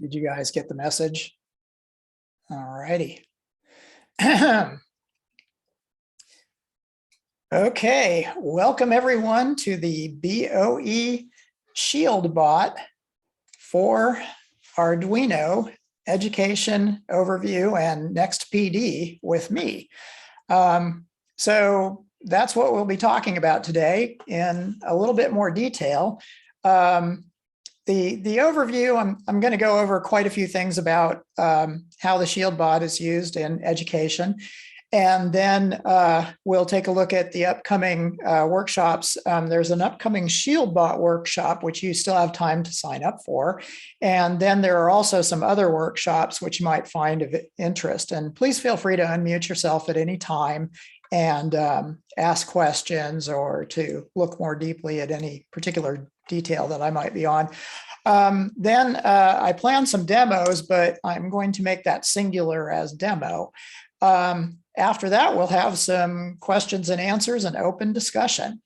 Did you guys get the message? All righty. Okay, welcome everyone to the BOE Shield Bot for Arduino Education Overview and Next PD with me. So that's what we'll be talking about today in a little bit more detail. The overview, I'm going to go over quite a few things about how the Shield Bot is used in education. And then we'll take a look at the upcoming workshops. There's an upcoming Shield Bot workshop, which you still have time to sign up for. And then there are also some other workshops which you might find of interest. And please feel free to unmute yourself at any time and ask questions or to look more deeply at any particular detail that I might be on. Then I plan some demos, but I'm going to make that singular as demo. After that, we'll have some questions and answers and open discussion.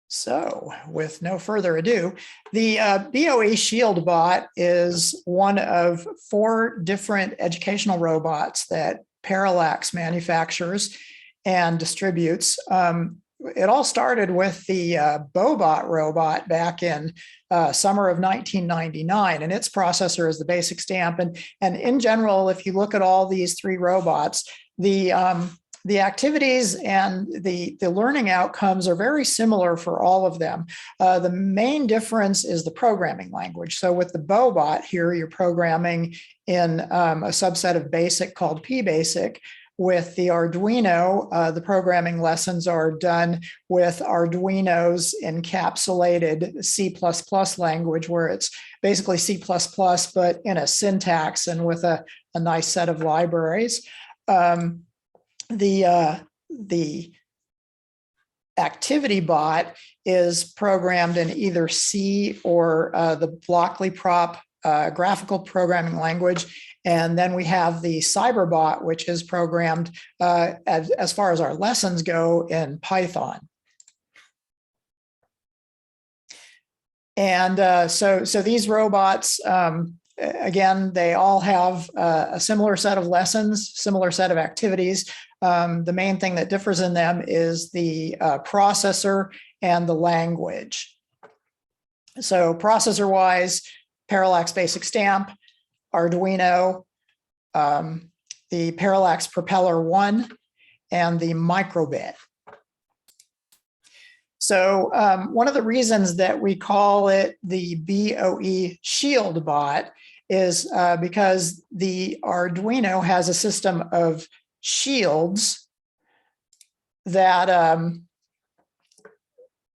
So with no further ado, the BOE Shield Bot is one of 4 different educational robots that Parallax manufactures and distributes. It all started with the BOBot robot back in summer of 1999, and its processor is the basic stamp. And in general, if you look at all these 3 robots, the activities and the learning outcomes are very similar for all of them. The main difference is the programming language. So with the BOBot here, you're programming in a subset of BASIC called PBASIC. With the Arduino, the programming lessons are done with Arduino's encapsulated C++ language, where it's basically C++, but in a syntax and with a nice set of libraries. The activity bot is programmed in either C or the Blockly-Prop graphical programming language. And then we have the Cyberbot, which is programmed as far as our lessons go in Python. And so these robots, again, they all have a similar set of lessons, similar set of activities. The main thing that differs in them is the processor and the language. So processor-wise, Parallax Basic Stamp, Arduino, the Parallax Propeller 1, and the microbit. So one of the reasons that we call it the BOE Shield Bot is because the Arduino has a system of shields that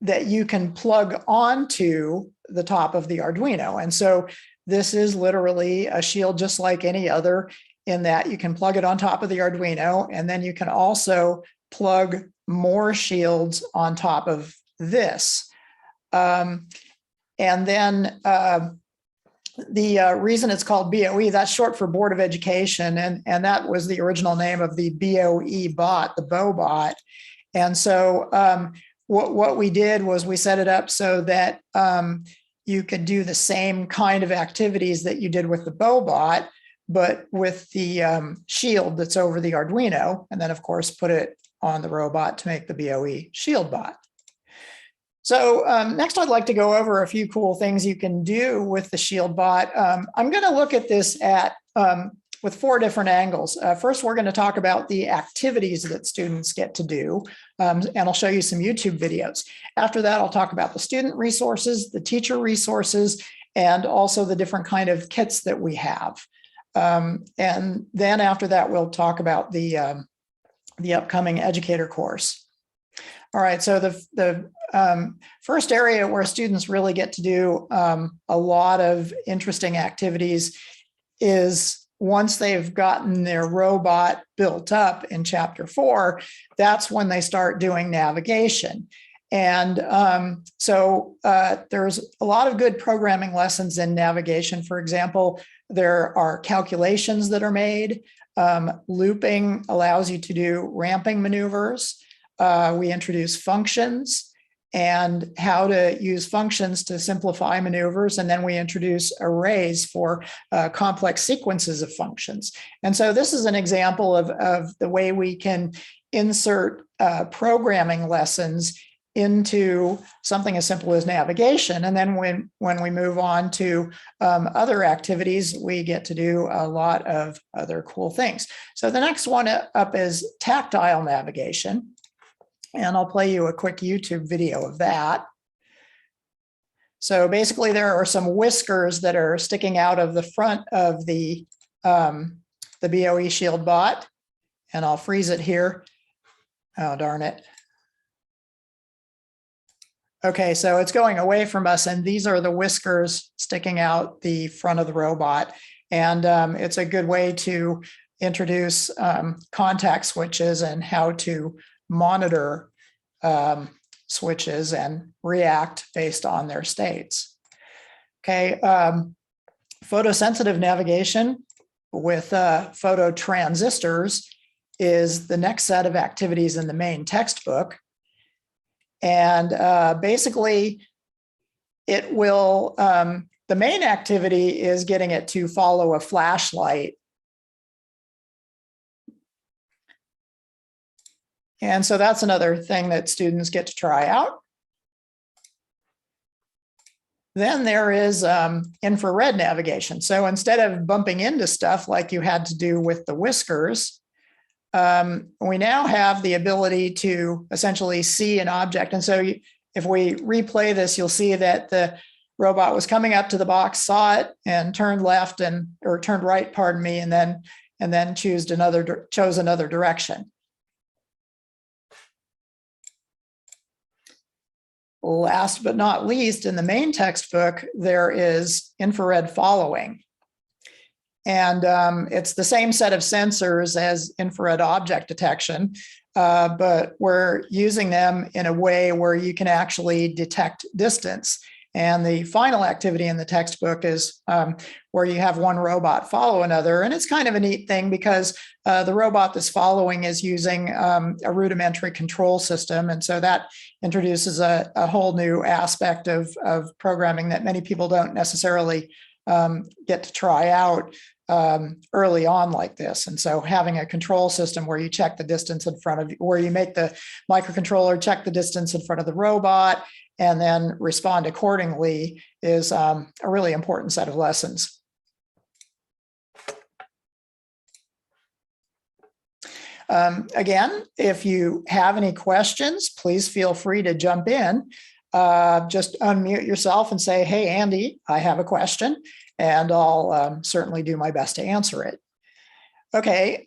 that you can plug onto the top of the Arduino. And so this is literally a shield just like any other, in that you can plug it on top of the Arduino, and then you can also plug more shields on top of this. And then the reason it's called BOE, that's short for Board of Education, and that was the original name of the BOE bot, the BOBot. And so what we did was we set it up so that you could do the same kind of activities that you did with the BOBot, but with the shield that's over the Arduino, and then of course put it on the robot to make the BOE Shield Bot. So next I'd like to go over a few cool things you can do with the Shield Bot. I'm going to look at this with 4 different angles. First, we're going to talk about the activities that students get to do, and I'll show you some YouTube videos. After that, I'll talk about the student resources, the teacher resources, and also the different kind of kits that we have. And then after that, we'll talk about the upcoming educator course. All right, so the first area where students really get to do a lot of interesting activities is once they've gotten their robot built up in Chapter 4, that's when they start doing navigation. And so there's a lot of good programming lessons in navigation. For example, there are calculations that are made. Looping allows you to do ramping maneuvers. We introduce functions, and how to use functions to simplify maneuvers. And then we introduce arrays for complex sequences of functions. And so this is an example of the way we can insert programming lessons into something as simple as navigation. And then when we move on to other activities, we get to do a lot of other cool things. So the next one up is tactile navigation. And I'll play you a quick YouTube video of that. So basically there are some whiskers that are sticking out of the front of the BOE Shield bot. And I'll freeze it here. Oh, darn it. Okay, so it's going away from us, and these are the whiskers sticking out the front of the robot. And it's a good way to introduce contact switches and how to monitor switches and react based on their states. Okay, photosensitive navigation with photo transistors is the next set of activities in the main textbook. And basically, it will, the main activity is getting it to follow a flashlight. And so that's another thing that students get to try out. Then there is infrared navigation. So instead of bumping into stuff like you had to do with the whiskers, we now have the ability to essentially see an object. And so if we replay this, you'll see that the robot was coming up to the box, saw it, and turned left or turned right, pardon me, and then chose another direction. Last but not least, in the main textbook, there is infrared following. And it's the same set of sensors as infrared object detection, but we're using them in a way where you can actually detect distance. And the final activity in the textbook is where you have one robot follow another. And it's kind of a neat thing because the robot that's following is using a rudimentary control system. And so that introduces a whole new aspect of programming that many people don't necessarily get to try out early on like this. And so having a control system where you check the distance in front of you, where you make the microcontroller check the distance in front of the robot and then respond accordingly is a really important set of lessons. Again, if you have any questions, please feel free to jump in. Just unmute yourself and say, hey, Andy, I have a question. And I'll certainly do my best to answer it. Okay,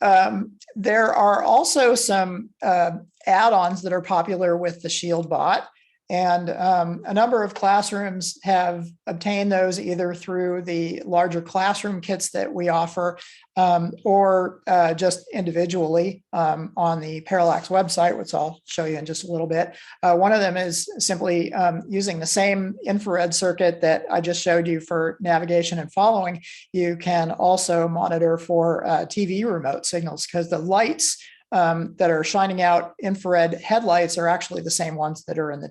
there are also some add-ons that are popular with the Shield bot. And a number of classrooms have obtained those either through the larger classroom kits that we offer or just individually on the Parallax website, which I'll show you in just a little bit. One of them is simply using the same infrared circuit that I just showed you for navigation and following. You can also monitor for TV remote signals because the lights that are shining out infrared headlights are actually the same ones that are in the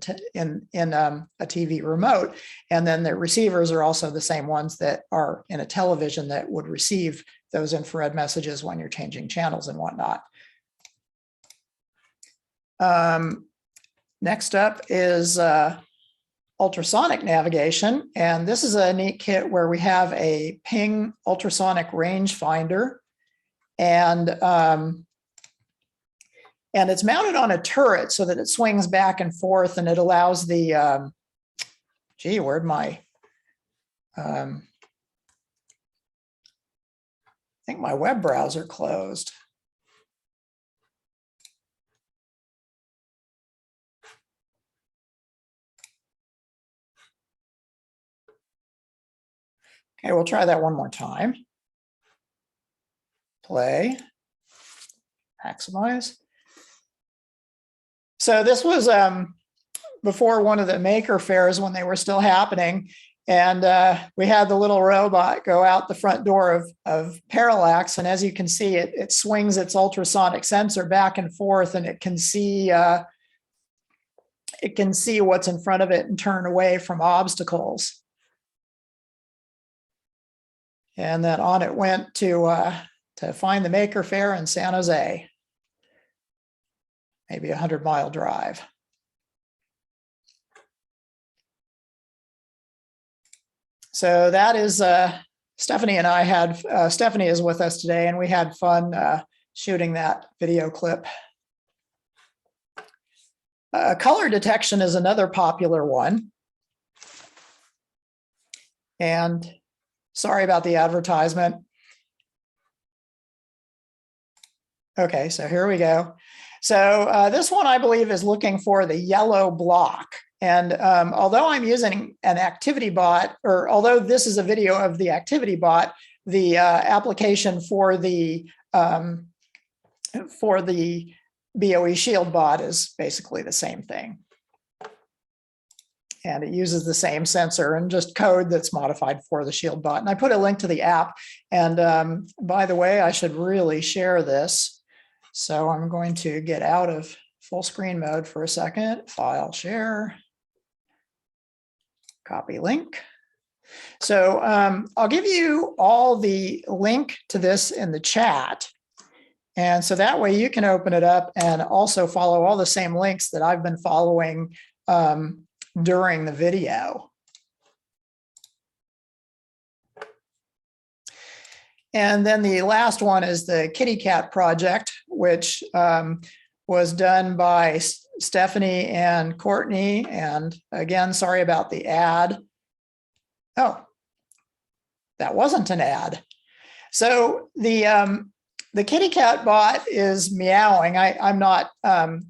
a TV remote. And then the receivers are also the same ones that are in a television that would receive those infrared messages when you're changing channels and whatnot. Next up is ultrasonic navigation. And this is a neat kit where we have a ping ultrasonic rangefinder. And it's mounted on a turret so that it swings back and forth, and it allows the, gee, where'd my, I think my web browser closed. Okay, we'll try that one more time. Play, maximize. So this was before one of the maker fairs when they were still happening. And we had the little robot go out the front door of Parallax. And as you can see, it swings its ultrasonic sensor back and forth, and it can see it can see what's in front of it and turn away from obstacles. And then on it went to find the Maker Faire in San Jose. Maybe a 100-mile drive. So that is Stephanie and I had, Stephanie is with us today, and we had fun shooting that video clip. Color detection is another popular one. And sorry about the advertisement. Okay, so here we go. So this one, I believe, is looking for the yellow block. And although I'm using an activity bot, or although this is a video of the activity bot, the application for the BOE Shield bot is basically the same thing. And it uses the same sensor and just code that's modified for the Shield bot. And I put a link to the app. And by the way, I should really share this. So I'm going to get out of full screen mode for a second. File, share, copy link. So I'll give you all the link to this in the chat. And so that way you can open it up and also follow all the same links that I've been following during the video. And then the last one is the Kitty Cat project, which was done by Stephanie and Courtney. And again, sorry about the ad. Oh, that wasn't an ad. So the Kitty Cat bot is meowing. I'm not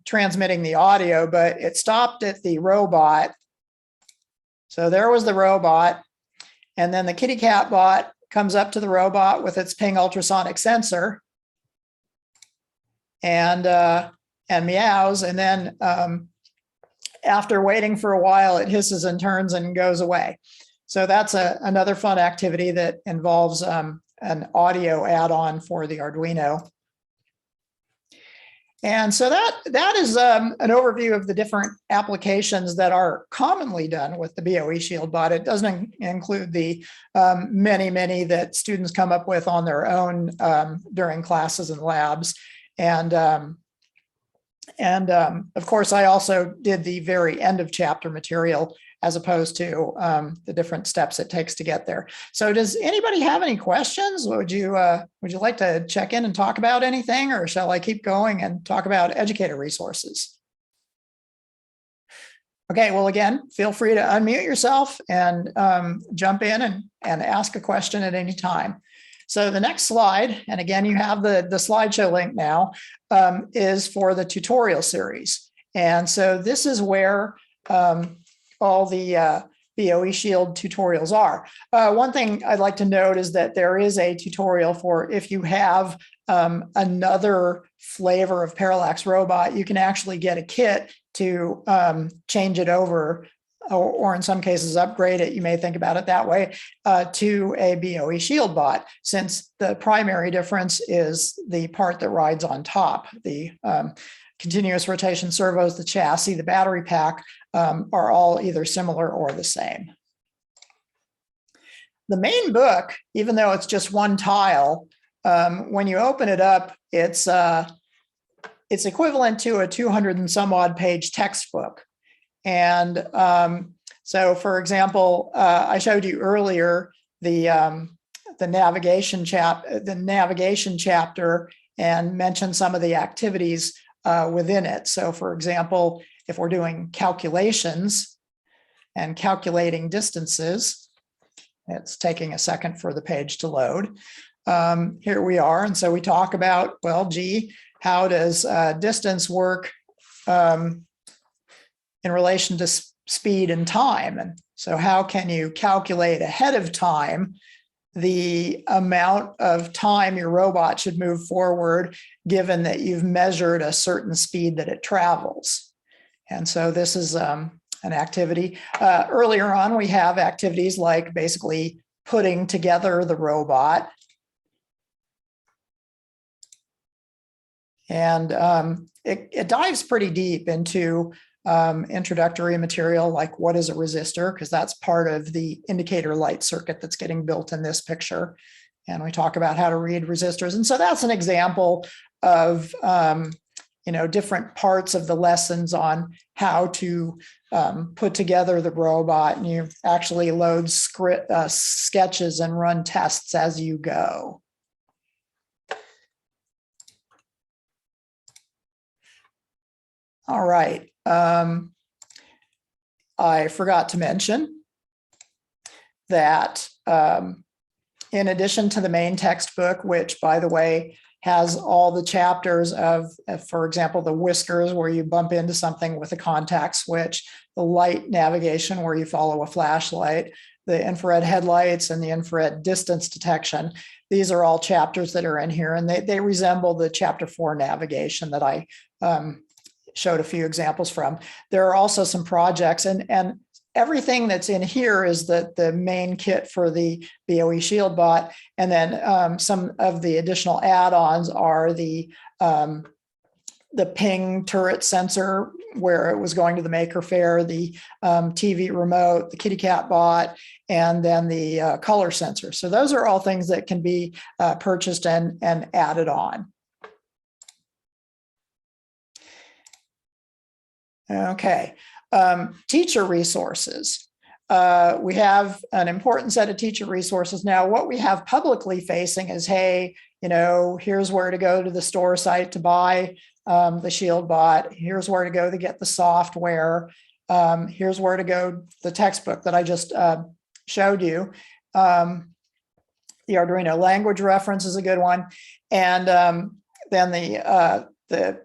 transmitting the audio, but it stopped at the robot. So there was the robot. And then the Kitty Cat bot comes up to the robot with its ping ultrasonic sensor and meows. And then after waiting for a while, it hisses and turns and goes away. So that's another fun activity that involves an audio add-on for the Arduino. And so that is an overview of the different applications that are commonly done with the BOE Shield bot. It doesn't include the many that students come up with on their own during classes and labs. And of course, I also did the very end of chapter material as opposed to the different steps it takes to get there. So does anybody have any questions? Would you like to check in and talk about anything, or shall I keep going and talk about educator resources? Okay, well, again, feel free to unmute yourself and jump in and ask a question at any time. So the next slide, and again, you have the slideshow link now, is for the tutorial series. And so this is where all the BOE Shield tutorials are. One thing I'd like to note is that there is a tutorial for if you have another flavor of Parallax robot, you can actually get a kit to change it over, or in some cases upgrade it, you may think about it that way, to a BOE Shield bot, since the primary difference is the part that rides on top. The continuous rotation servos, the chassis, the battery pack are all either similar or the same. The main book, even though it's just one tile, when you open it up, it's equivalent to a 200 and some odd page textbook. And so, for example, I showed you earlier the navigation chapter and mentioned some of the activities within it. So, for example, if we're doing calculations and calculating distances, it's taking a second for the page to load. Here we are. And so we talk about, well, gee, how does distance work in relation to speed and time? And so how can you calculate ahead of time the amount of time your robot should move forward, given that you've measured a certain speed that it travels? And so this is an activity. Earlier on, we have activities like basically putting together the robot. And it dives pretty deep into introductory material like what is a resistor, because that's part of the indicator light circuit that's getting built in this picture. And we talk about how to read resistors. And so that's an example of different parts of the lessons on how to put together the robot, and you actually load sketches and run tests as you go. All right. I forgot to mention that in addition to the main textbook, which, by the way, has all the chapters of, for example, the whiskers where you bump into something with a contact switch, the light navigation where you follow a flashlight, the infrared headlights, and the infrared distance detection. These are all chapters that are in here, and they resemble the chapter 4 navigation that I showed a few examples from. There are also some projects, and everything that's in here is the main kit for the BOE ShieldBot. And then some of the additional add-ons are the ping turret sensor where it was going to the Maker Faire, the TV remote, the kitty cat bot, and then the color sensor. So those are all things that can be purchased and added on. Okay. Teacher resources. We have an important set of teacher resources. Now, what we have publicly facing is, hey, here's where to go to the store site to buy the ShieldBot. Here's where to go to get the software. Here's where to go, the textbook that I just showed you. The Arduino language reference is a good one. And then the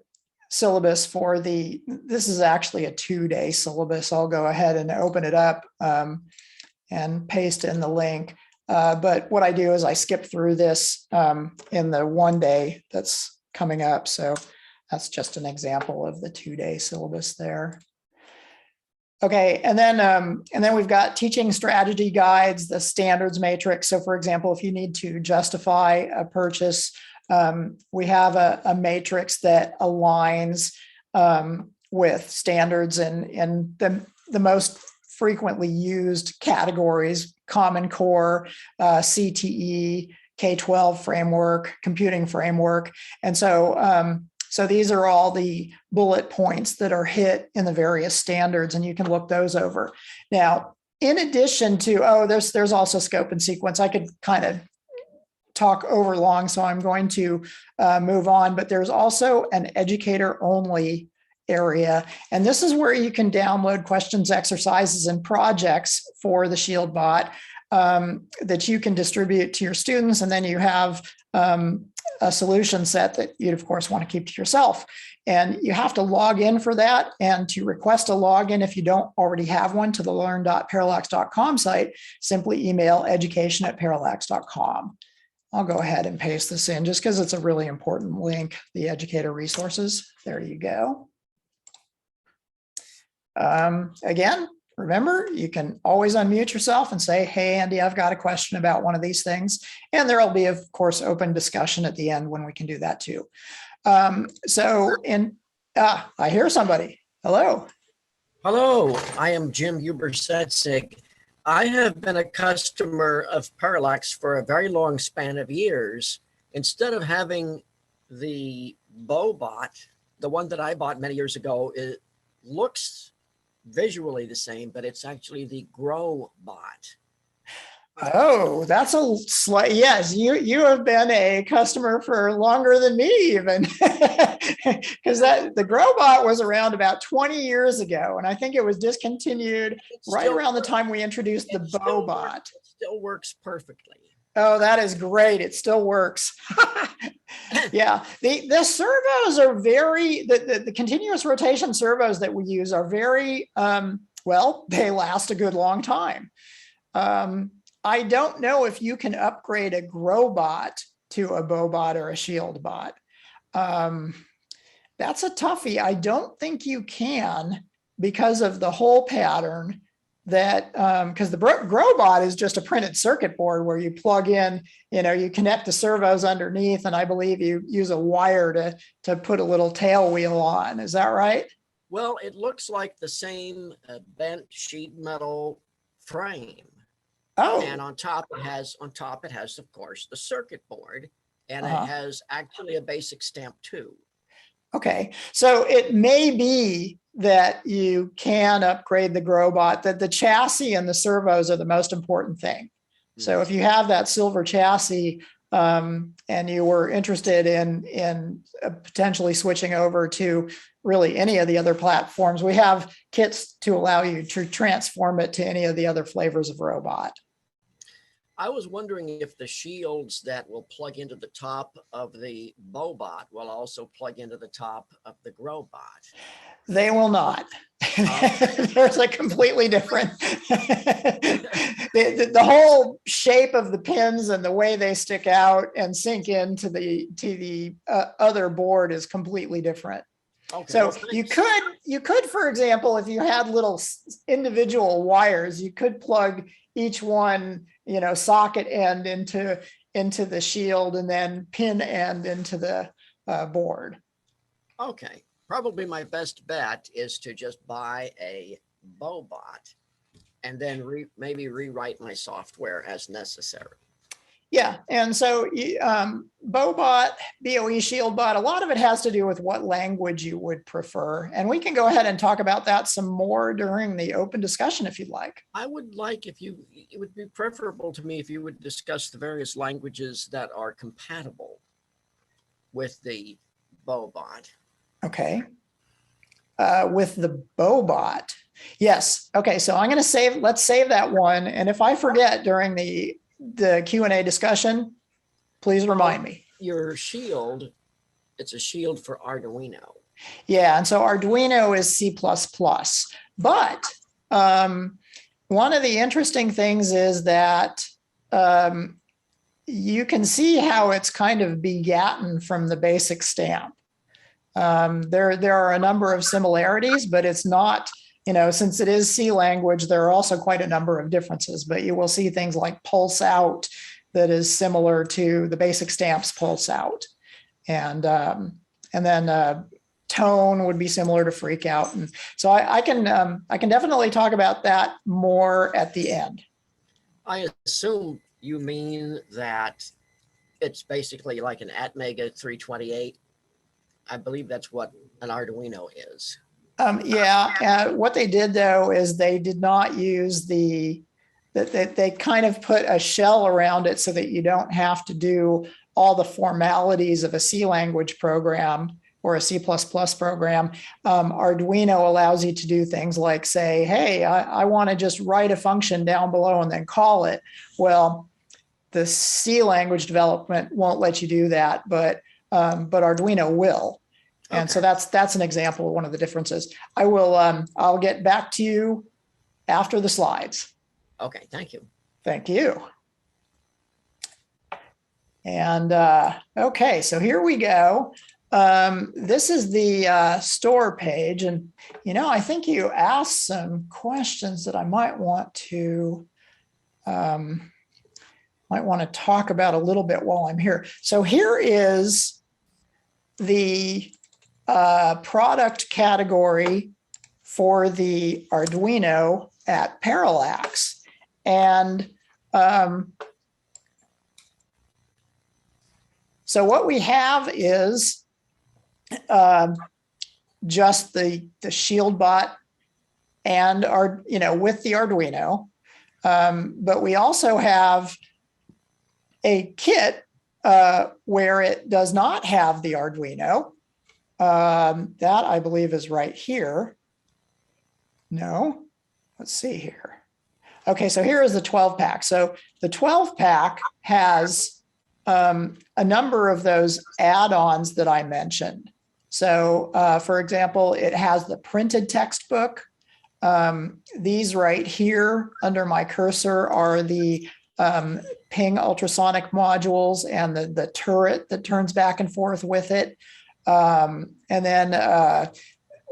syllabus for this is actually a 2-day syllabus. I'll go ahead and open it up and paste in the link. But what I do is I skip through this in the 1 day that's coming up. So that's just an example of the 2-day syllabus there. Okay, and then we've got teaching strategy guides, the standards matrix. So for example, if you need to justify a purchase, we have a matrix that aligns with standards in the most frequently used categories: Common Core, CTE, K-12 framework, computing framework. And so these are all the bullet points that are hit in the various standards, and you can look those over. Now, in addition to, there's also scope and sequence. I could kind of talk over long, so I'm going to move on, but there's also an educator only area. And this is where you can download questions, exercises, and projects for the ShieldBot that you can distribute to your students. And then you have a solution set that you'd of course want to keep to yourself. And you have to log in for that. And to request a login, if you don't already have one, to the learn.parallax.com site, simply email education@parallax.com. I'll go ahead and paste this in just because it's a really important link, the educator resources. There you go. Again, remember, you can always unmute yourself and say, hey, Andy, I've got a question about one of these things. And there'll be, of course, open discussion at the end when we can do that too. I hear somebody. Hello. Hello, I am Jim Huber-Setzig. I have been a customer of Parallax for a very long span of years. Instead of having the BOE, the one that I bought many years ago, it looks visually the same, but it's actually the GrowBot. Oh, that's a slight, yes, you have been a customer for longer than me even, because the GrowBot was around about 20 years ago, and I think it was discontinued right around the time we introduced the BOE. It still works perfectly. Oh, that is great. It still works. Yeah, the servos are the continuous rotation servos that we use are very, well, they last a good long time. I don't know if you can upgrade a GrowBot to a BOE or a ShieldBot. That's a toughie. I don't think you can because of the hole pattern that, because the GrowBot is just a printed circuit board where you plug in, you connect the servos underneath, and I believe you use a wire to put a little tail wheel on. Is that right? Well, it looks like the same bent sheet metal frame. And Oh, on top it has, of course, the circuit board, and it uh-huh. has actually a basic stamp too. Okay. So it may be that you can upgrade the Growbot, that the chassis and the servos are the most important thing. So if you have that silver chassis, and you were interested in potentially switching over to really any of the other platforms, we have kits to allow you to transform it to any of the other flavors of robot. I was wondering if the shields that will plug into the top of the Bobot will also plug into the top of the Growbot. They will not. Okay. There's a completely different, the whole shape of the pins and the way they stick out and sink into the other board is completely different. Okay. So Well, you could, for example, if you had little individual wires, you could plug each one, socket end into the shield and then pin end into the board. okay. Probably my best bet is to just buy a Bobot and then maybe rewrite my software as necessary. Yeah, and so Bobot, BOE Shieldbot, a lot of it has to do with what language you would prefer. And we can go ahead and talk about that some more during the open discussion if you'd like. I would like it would be preferable to me if you would discuss the various languages that are compatible with the Bobot. Okay. With the Bobot. Yes. Okay. So I'm going to let's save that one. And if I forget during the Q&A discussion, please remind me. Your shield, it's a shield for Arduino. Yeah. And so Arduino is C++. But one of the interesting things is that you can see how it's kind of begotten from the basic stamp. There are a number of similarities, but it's not, since it is C language, there are also quite a number of differences, but you will see things like pulse out that is similar to the basic stamps pulse out. And then tone would be similar to freak out. And so I can definitely talk about that more at the end. I assume you mean that it's basically like an Atmega 328. I believe that's what an Arduino is. Yeah. What they did though is they did not use they kind of put a shell around it so that you don't have to do all the formalities of a C language program or a C++ program. Arduino allows you to do things like say, hey, I want to just write a function down below and then call it. Well, the C language development won't let you do that, but Arduino will. And so that's an example of one of the differences. I'll get back to you after the slides. Okay, thank you. Thank you. And okay, so here we go. This is the store page. And, I think you asked some questions that I might want to talk about a little bit while I'm here. So here is the product category for the Arduino at Parallax. And so what we have is just the Shieldbot and with the Arduino. But we also have a kit where it does not have the Arduino. That I believe is right here. No, let's see here. Okay, so here is the 12 pack. So the 12 pack has a number of those add-ons that I mentioned. So for example, it has the printed textbook. These right here under my cursor are the ping ultrasonic modules and the turret that turns back and forth with it. And then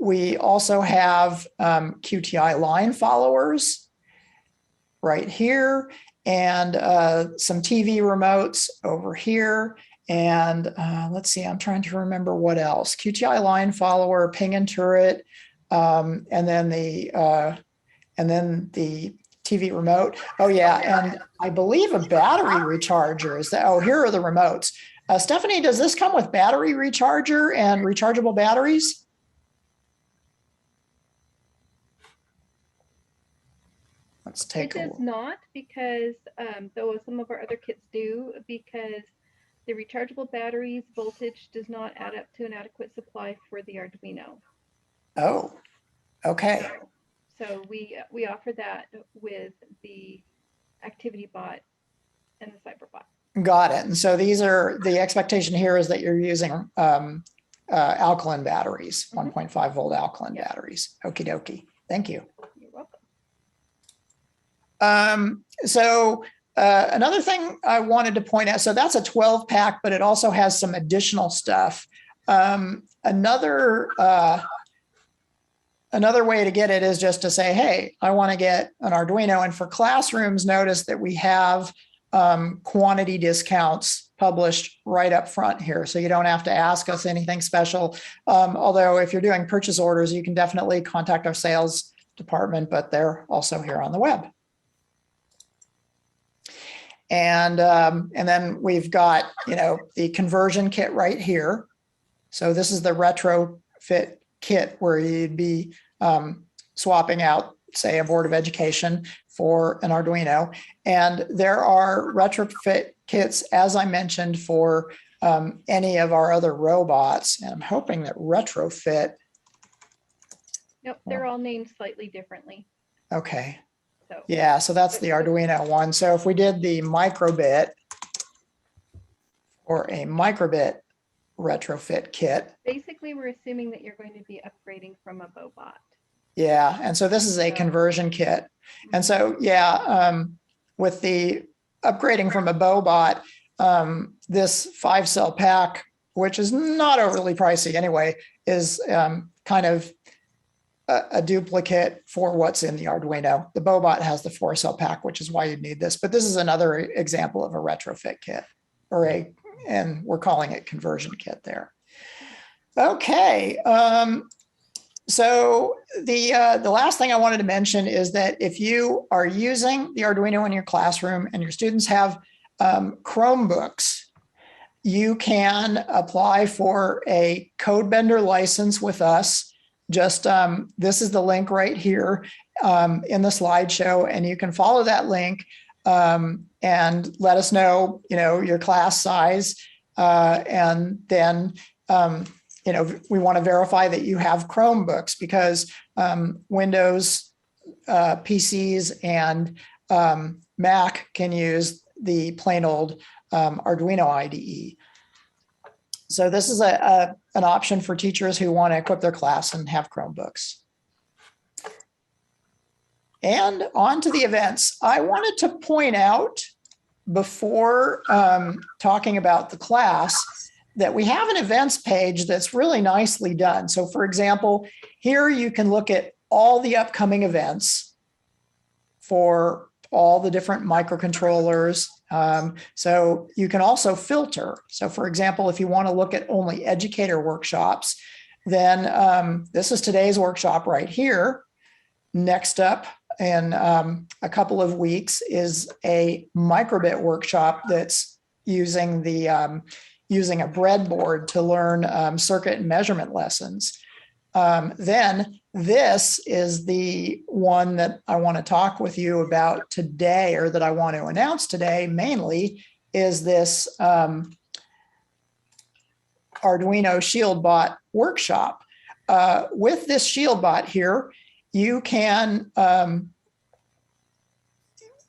we also have QTI line followers right here, and some TV remotes over here. And let's see, I'm trying to remember what else. QTI line follower, ping and turret, and then the TV remote. Oh yeah, and I believe a battery recharger is that. Oh, here are the remotes. Stephanie, does this come with battery recharger and rechargeable batteries? Let's take a look. It does not, because though some of our other kits do, because the rechargeable batteries voltage does not add up to an adequate supply for the Arduino. Oh, okay. So we offer that with the Activity Bot and the Cyberbot. Got it. And so these are, the expectation here is that you're using alkaline batteries, 1.5 volt alkaline batteries. Okie dokie. Thank you. You're welcome. Another thing I wanted to point out, so that's a 12 pack, but it also has some additional stuff. Another way to get it is just to say, hey, I want to get an Arduino. And for classrooms, notice that we have quantity discounts published right up front here. So you don't have to ask us anything special. Although if you're doing purchase orders, you can definitely contact our sales department, but they're also here on the web. And then we've got, the conversion kit right here. So this is the retrofit kit where you'd be swapping out, say, a Board of Education for an Arduino. And there are retrofit kits, as I mentioned, for any of our other robots. And I'm hoping that retrofit. Nope, they're all named slightly differently. Okay. Yeah, so that's the Arduino one. So if we did the microbit or a microbit retrofit kit. Basically, we're assuming that you're going to be upgrading from a BOBot. Yeah, and so this is a conversion kit. And so, with the upgrading from a BOBot, this 5-cell pack, which is not overly pricey anyway, is kind of a duplicate for what's in the Arduino. The BOBot has the 4-cell pack, which is why you need this. But this is another example of a retrofit kit, and we're calling it conversion kit there. Okay. So the last thing I wanted to mention is that if you are using the Arduino in your classroom and your students have Chromebooks, you can apply for a Codebender license with us. Just this is the link right here in the slideshow, and you can follow that link and let us know, your class size, and then we want to verify that you have Chromebooks, because Windows PCs and Mac can use the plain old Arduino IDE. So this is an option for teachers who want to equip their class and have Chromebooks. And on to the events. I wanted to point out, before talking about the class, that we have an events page that's really nicely done. So for example, here you can look at all the upcoming events for all the different microcontrollers. So you can also filter. So for example, if you want to look at only educator workshops, then this is today's workshop right here. Next up in a couple of weeks is a microbit workshop that's using the using a breadboard to learn circuit and measurement lessons. Then this is the one that I want to talk with you about today, or that I want to announce today mainly, is this Arduino ShieldBot workshop. With this ShieldBot here, you can,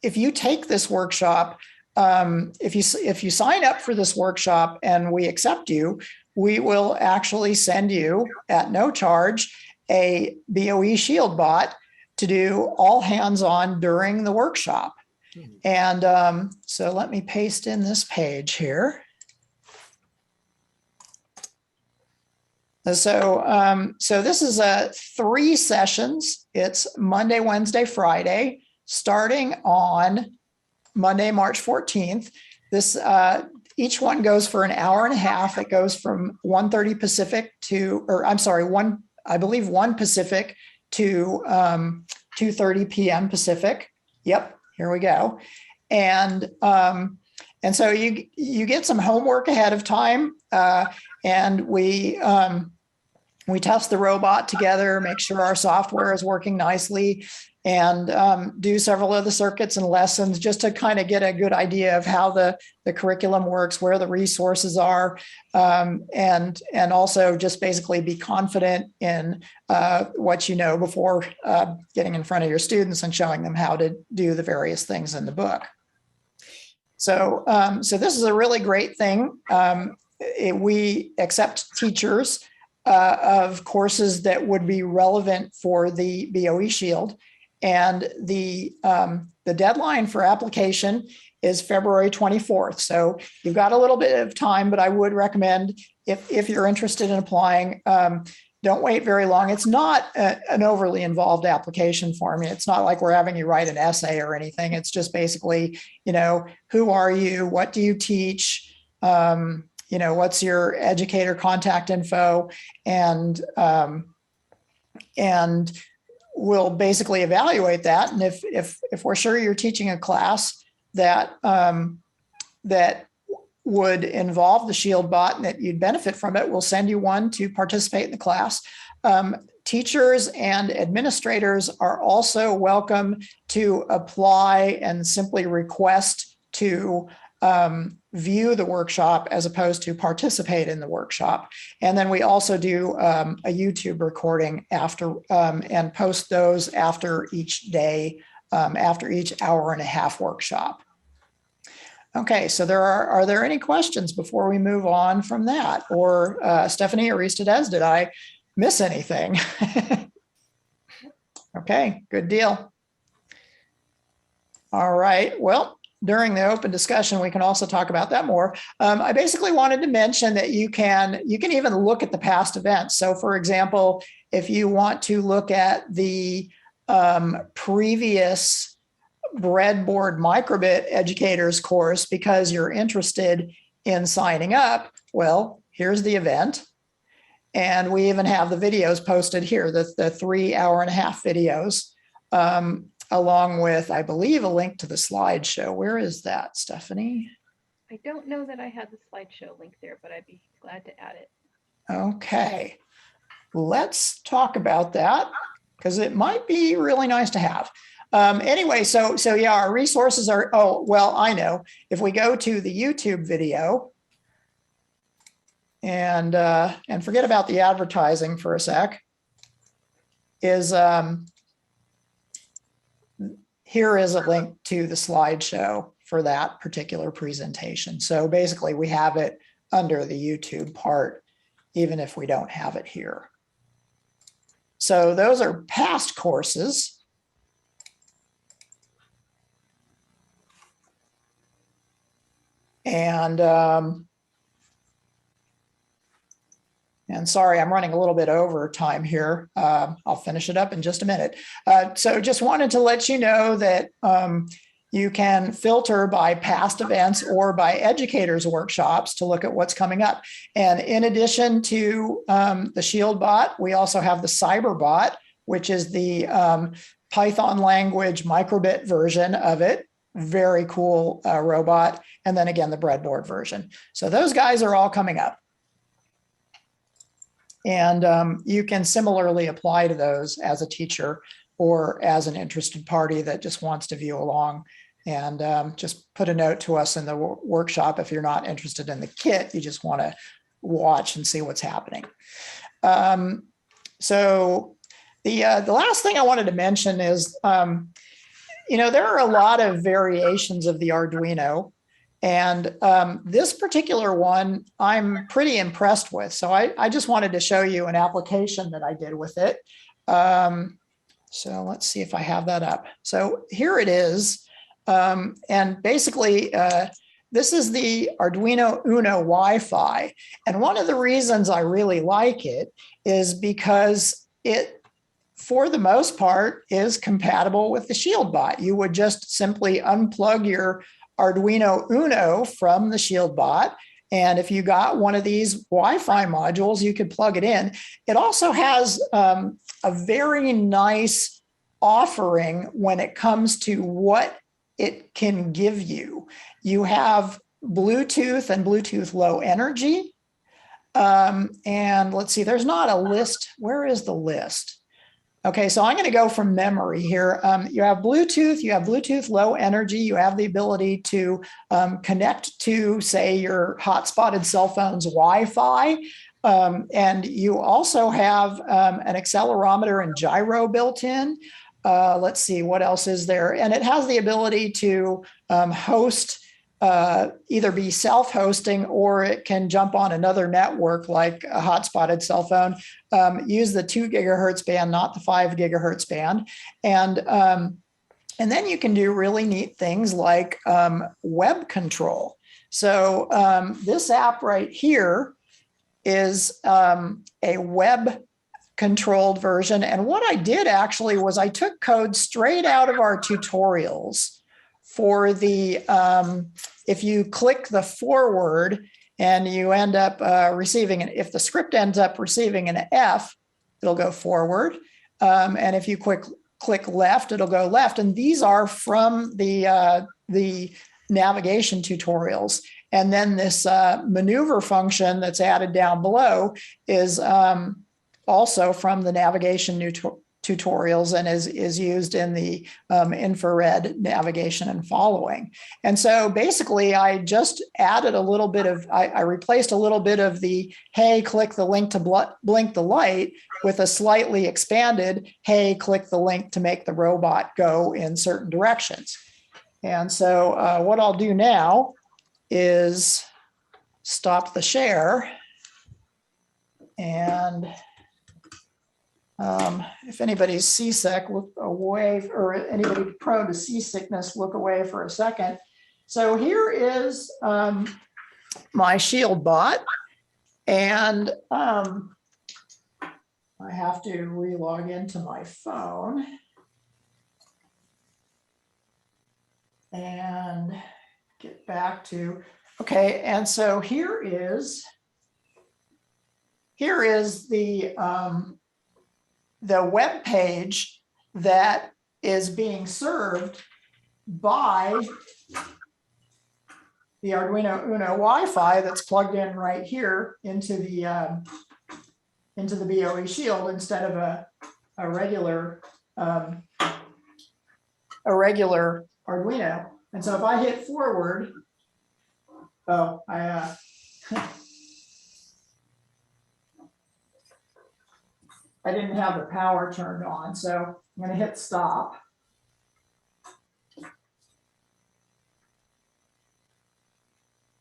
if you take this workshop, if you sign up for this workshop and we accept you, we will actually send you at no charge a BOE ShieldBot to do all hands-on during the workshop. And so let me paste in this page here. So, so this is 3 sessions. It's Monday, Wednesday, Friday, starting on Monday, March 14th. This each one goes for an hour and a half. It goes from 1:30 Pacific to, or I'm sorry, 1 I believe 1 Pacific to 2:30 p.m. Pacific. Yep, here we go. And so you get some homework ahead of time, and we test the robot together, make sure our software is working nicely, and do several of the circuits and lessons just to kind of get a good idea of how the curriculum works, where the resources are, and also just basically be confident in what you know before getting in front of your students and showing them how to do the various things in the book. So this is a really great thing. We accept teachers of courses that would be relevant for the BOE Shield. And the deadline for application is February 24th. So you've got a little bit of time, but I would recommend if you're interested in applying, don't wait very long. It's not an overly involved application form. It's not like we're having you write an essay or anything. It's just basically, who are you? What do you teach? What's your educator contact info? And we'll basically evaluate that. And if we're sure you're teaching a class that would involve the Shield bot and that you'd benefit from it, we'll send you one to participate in the class. Teachers and administrators are also welcome to apply and simply request to view the workshop as opposed to participate in the workshop. And then we also do a YouTube recording after and post those after each day, after each hour-and-a-half workshop. Okay, so are there any questions before we move on from that? Or Stephanie or Aristidez, did I miss anything? Okay, good deal. All right, well, during the open discussion, we can also talk about that more. I basically wanted to mention that you can even look at the past events. So for example, if you want to look at the previous breadboard microbit educators course because you're interested in signing up, well, here's the event. And we even have the videos posted here, the 3 hour-and-a-half videos, along with, I believe, a link to the slideshow. Where is that, Stephanie? I don't know that I had the slideshow link there, but I'd be glad to add it. Okay, let's talk about that because it might be really nice to have. Anyway, so yeah, our resources are, oh, well, I know. If we go to the YouTube video and forget about the advertising for a sec, here is a link to the slideshow for that particular presentation. So basically we have it under the YouTube part, even if we don't have it here. So those are past courses. And sorry, I'm running a little bit over time here. I'll finish it up in just a minute. So just wanted to let you know that you can filter by past events or by educators' workshops to look at what's coming up. And in addition to the Shield bot, we also have the Cyber bot, which is the Python language microbit version of it. Very cool robot. And then again, the breadboard version. So those guys are all coming up. And you can similarly apply to those as a teacher or as an interested party that just wants to view along. And just put a note to us in the workshop if you're not interested in the kit, you just want to watch and see what's happening. So the last thing I wanted to mention is, there are a lot of variations of the Arduino. And this particular one, I'm pretty impressed with. So I just wanted to show you an application that I did with it. So let's see if I have that up. So here it is. And basically, this is the Arduino Uno WiFi. And one of the reasons I really like it is because it, for the most part, is compatible with the Shield bot. You would just simply unplug your Arduino Uno from the Shield bot And if you got one of these Wi-Fi modules, you could plug it in. It also has a very nice offering when it comes to what it can give you. You have Bluetooth and Bluetooth low energy. And let's see, there's not a list. Where is the list? Okay, so I'm going to go from memory here. You have Bluetooth low energy. You have the ability to connect to, say, your hotspotted cell phone's Wi-Fi. And you also have an accelerometer and gyro built in. Let's see, what else is there? And it has the ability to host, either be self-hosting, or it can jump on another network like a hotspotted cell phone, use the 2 gigahertz band, not the 5 gigahertz band. And then you can do really neat things like web control. So this app right here is a web controlled version. And what I did actually was I took code straight out of our tutorials for the, if you click the forward and you end up receiving an, if the script ends up receiving an F, it'll go forward. And if you click left, it'll go left. And these are from the navigation tutorials. And then this maneuver function that's added down below is also from the navigation tutorials and is used in the infrared navigation and following. And so basically I just added a little bit of, I replaced a little bit of the, hey, click the link to blink the light with a slightly expanded, hey, click the link to make the robot go in certain directions. And so what I'll do now is stop the share. And if anybody's seasick, look away, or anybody prone to seasickness, look away for a second. So here is my Shield bot, and I have to re-log into my phone and get back to, okay, and so here is the web page that is being served by the Arduino Uno Wi-Fi that's plugged in right here into the BOE Shield instead of a regular Arduino. And so if I hit forward, oh, I didn't have the power turned on, so I'm going to hit stop.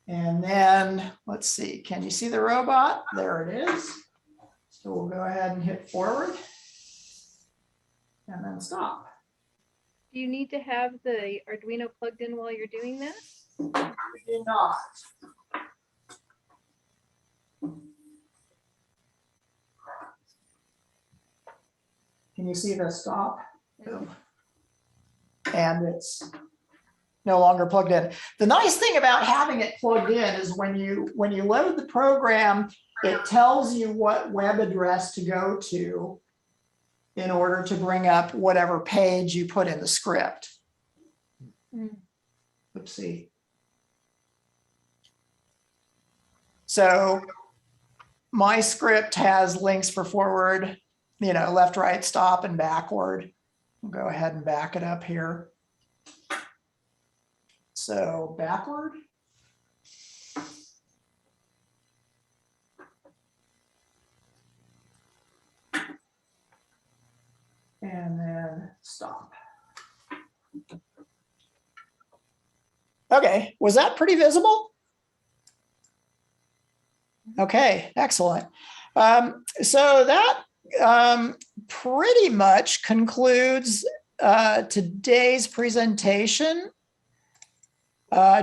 And then let's see, can you see the robot? There it is. So we'll go ahead and hit forward and then stop. Do you need to have the Arduino plugged in while you're doing that? We do not. Can you see the stop? Boom. And it's no longer plugged in. The nice thing about having it plugged in is when you load the program, it tells you what web address to go to in order to bring up whatever page you put in the script. Oopsie. So my script has links for forward, left, right, stop, and backward. We'll go ahead and back it up here. So backward. And then stop. Okay, was that pretty visible? Okay, excellent. So that pretty much concludes today's presentation.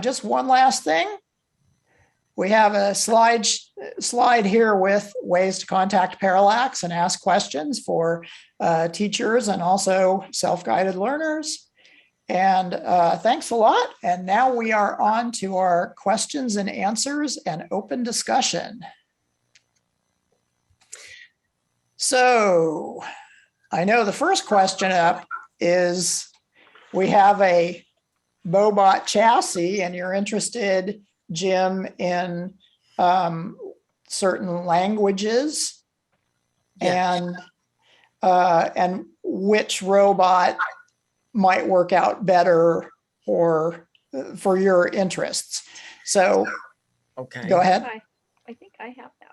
Just one last thing. We have a slide here with ways to contact Parallax and ask questions for teachers and also self-guided learners. And thanks a lot. And now we are on to our questions and answers and open discussion. So I know the first question up is, we have a Bobot chassis and you're interested, Jim, in certain languages. Yes. And which robot might work out better or for your interests. So Okay. go ahead. I think I have that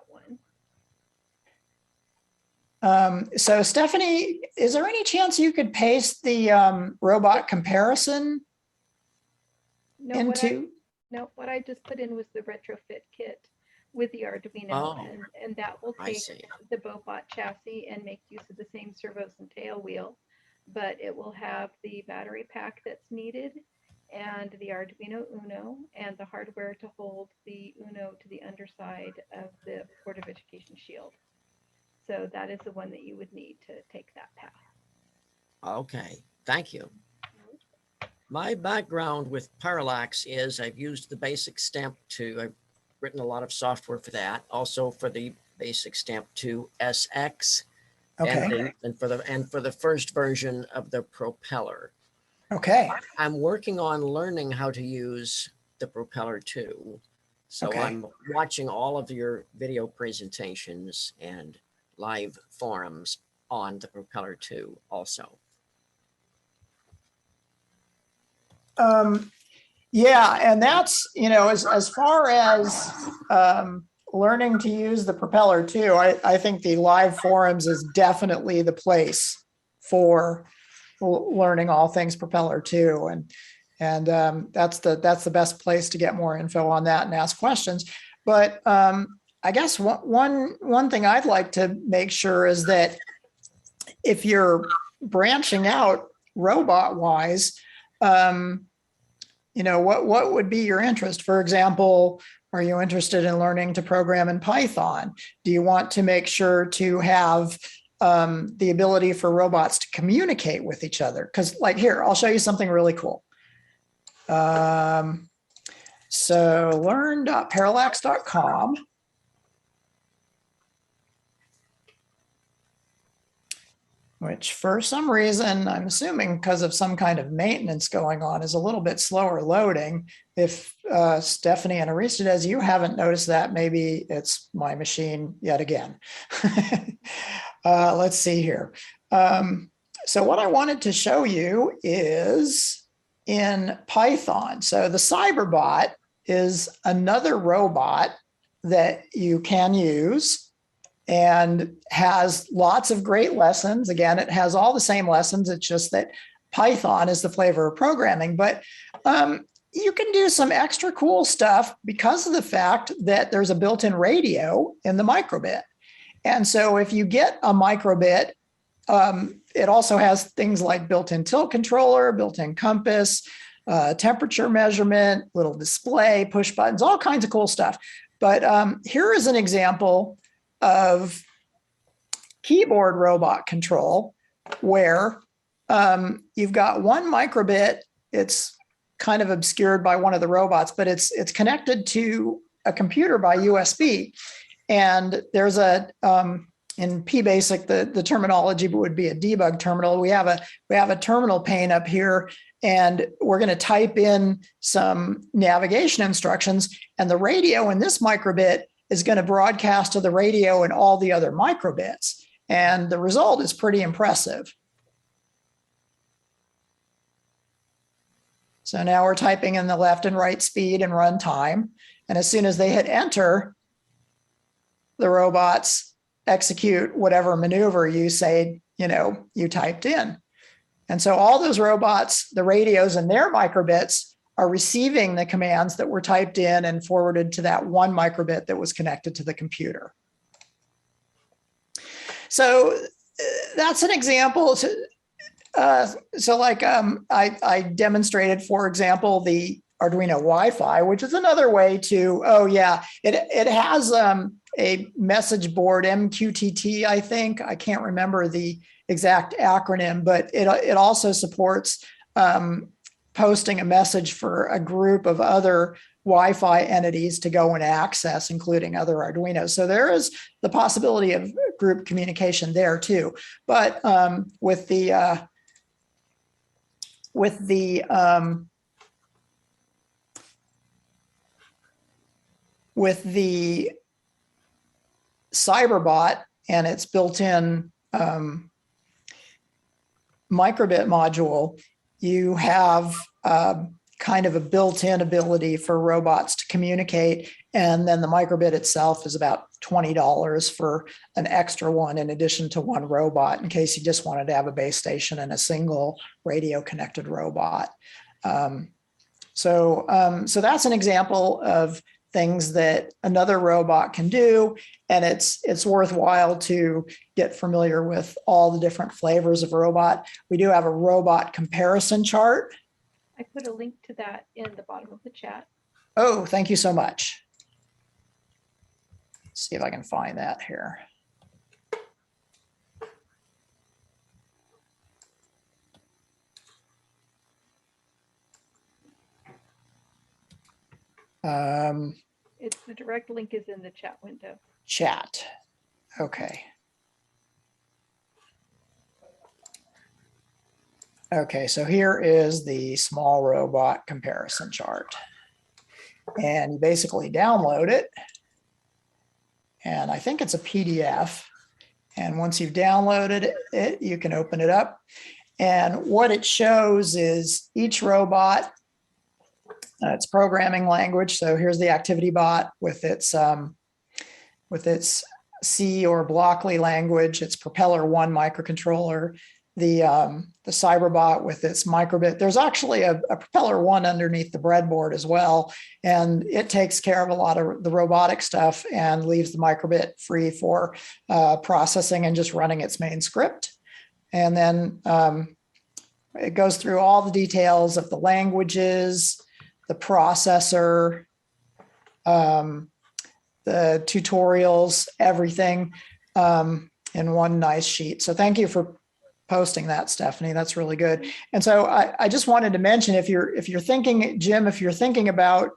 one. So Stephanie, is there any chance you could paste the robot comparison No, into? what I just put in was the retrofit kit with the Arduino, Oh, and that will I take see. the Bobot chassis and make use of the same servos and tail wheel, but it will have the battery pack that's needed and the Arduino Uno and the hardware to hold the Uno to the underside of the Board of Education shield. So that is the one that you would need to take that path. Okay, thank you. My background with Parallax is I've used the basic Stamp 2. I've written a lot of software for that, also for the basic Stamp 2 SX, Okay. and for the first version of the Propeller. Okay. I'm working on learning how to use the Propeller 2. So Okay. I'm watching all of your video presentations and live forums on the Propeller 2 also. Yeah, and that's, as far as learning to use the Propeller 2, I think the live forums is definitely the place for learning all things Propeller 2. And that's the best place to get more info on that and ask questions. But I guess one thing I'd like to make sure is that if you're branching out robot wise, what would be your interest? For example, are you interested in learning to program in Python? Do you want to make sure to have the ability for robots to communicate with each other? Because like here, I'll show you something really cool. So learn.parallax.com. Which for some reason, I'm assuming because of some kind of maintenance going on, is a little bit slower loading. If Stephanie and Arista, as you haven't noticed that, maybe it's my machine yet again. Let's see here. So what I wanted to show you is in Python. So the Cyberbot is another robot that you can use and has lots of great lessons. Again, it has all the same lessons. It's just that Python is the flavor of programming, but you can do some extra cool stuff because of the fact that there's a built-in radio in the microbit. And so if you get a microbit, it also has things like built-in tilt controller, built-in compass, temperature measurement, little display, push buttons, all kinds of cool stuff. But here is an example of keyboard robot control where you've got one microbit. It's kind of obscured by one of the robots, but it's connected to a computer by USB. And there's in PBasic, the terminology would be a debug terminal. We have a terminal pane up here, and we're going to type in some navigation instructions, and the radio in this microbit is going to broadcast to the radio and all the other microbits. And the result is pretty impressive. So now we're typing in the left and right speed and run time. And as soon as they hit enter, the robots execute whatever maneuver you say, you typed in. And so all those robots, the radios and their microbits, are receiving the commands that were typed in and forwarded to that one microbit that was connected to the computer. So that's an example. I demonstrated, for example, the Arduino Wi-Fi, which is another way to, it has a message board, MQTT, I think. I can't remember the exact acronym, but it also supports posting a message for a group of other Wi-Fi entities to go and access, including other Arduinos. So there is the possibility of group communication there too. But with the Cyberbot and its built-in microbit module, you have kind of a built-in ability for robots to communicate. And then the microbit itself is about $20 for an extra one in addition to one robot, in case you just wanted to have a base station and a single radio connected robot. So that's an example of things that another robot can do. And it's worthwhile to get familiar with all the different flavors of robot. We do have a robot comparison chart. I put a link to that in the bottom of the chat. Oh, thank you so much. Let's see if I can find that here. It's the direct link is in the chat window. Chat. Okay. Okay, so here is the small robot comparison chart. And you basically download it. And I think it's a PDF. And once you've downloaded it, you can open it up. And what it shows is each robot, its programming language. So here's the activity bot with its C or Blockly language, its Propeller 1 microcontroller, the Cyberbot with its microbit. There's actually a Propeller 1 underneath the breadboard as well, and it takes care of a lot of the robotic stuff and leaves the microbit free for processing and just running its main script. And then it goes through all the details of the languages, the processor, the tutorials, everything in one nice sheet. So thank you for posting that, Stephanie. That's really good. And so I just wanted to mention, if you're thinking, Jim, if you're thinking about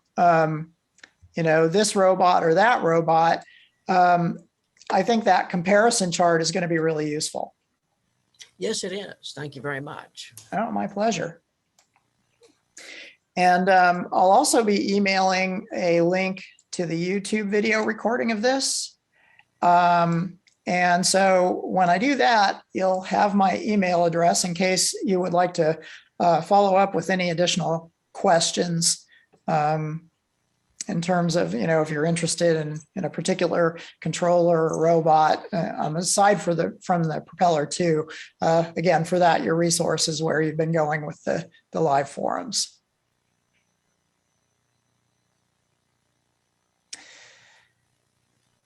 this robot or that robot, I think that comparison chart is going to be really useful. Yes, it is. Thank you very much. Oh, my pleasure. And I'll also be emailing a link to the YouTube video recording of this. And so when I do that, you'll have my email address in case you would like to follow up with any additional questions in terms of, if you're interested in a particular controller or robot, aside from the Propeller 2. Again, for that, your resource is where you've been going with the live forums.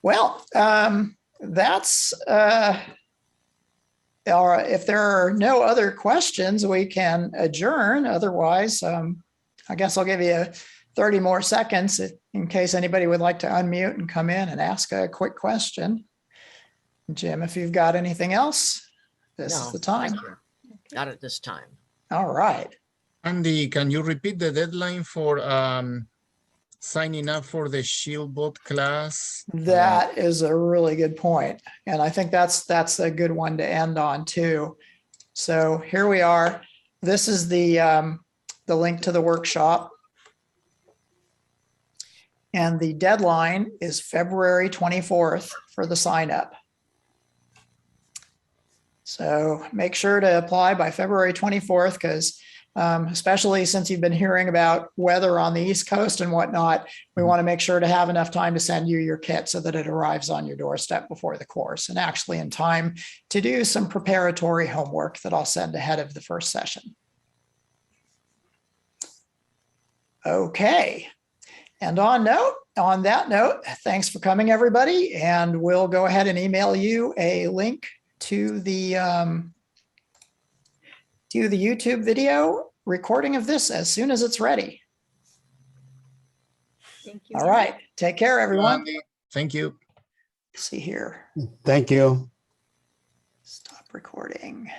Well, that's, if there are no other questions, we can adjourn. Otherwise, I guess I'll give you 30 more seconds in case anybody would like to unmute and come in and ask a quick question. Jim, if you've got anything else, this is the time. Not at this time. All right. Andy, can you repeat the deadline for signing up for the Shieldbot class? That is a really good point. And I think that's a good one to end on too. So here we are. This is the link to the workshop. And the deadline is February 24th for the sign up. So make sure to apply by February 24th, because especially since you've been hearing about weather on the East Coast and whatnot, we want to make sure to have enough time to send you your kit so that it arrives on your doorstep before the course, and actually in time to do some preparatory homework that I'll send ahead of the first session. Okay. And on that note, thanks for coming, everybody. And we'll go ahead and email you a link to the YouTube video recording of this as soon as it's ready. Thank you. All right. Take care, everyone. Thank you. Let's see here. Thank you. Stop recording.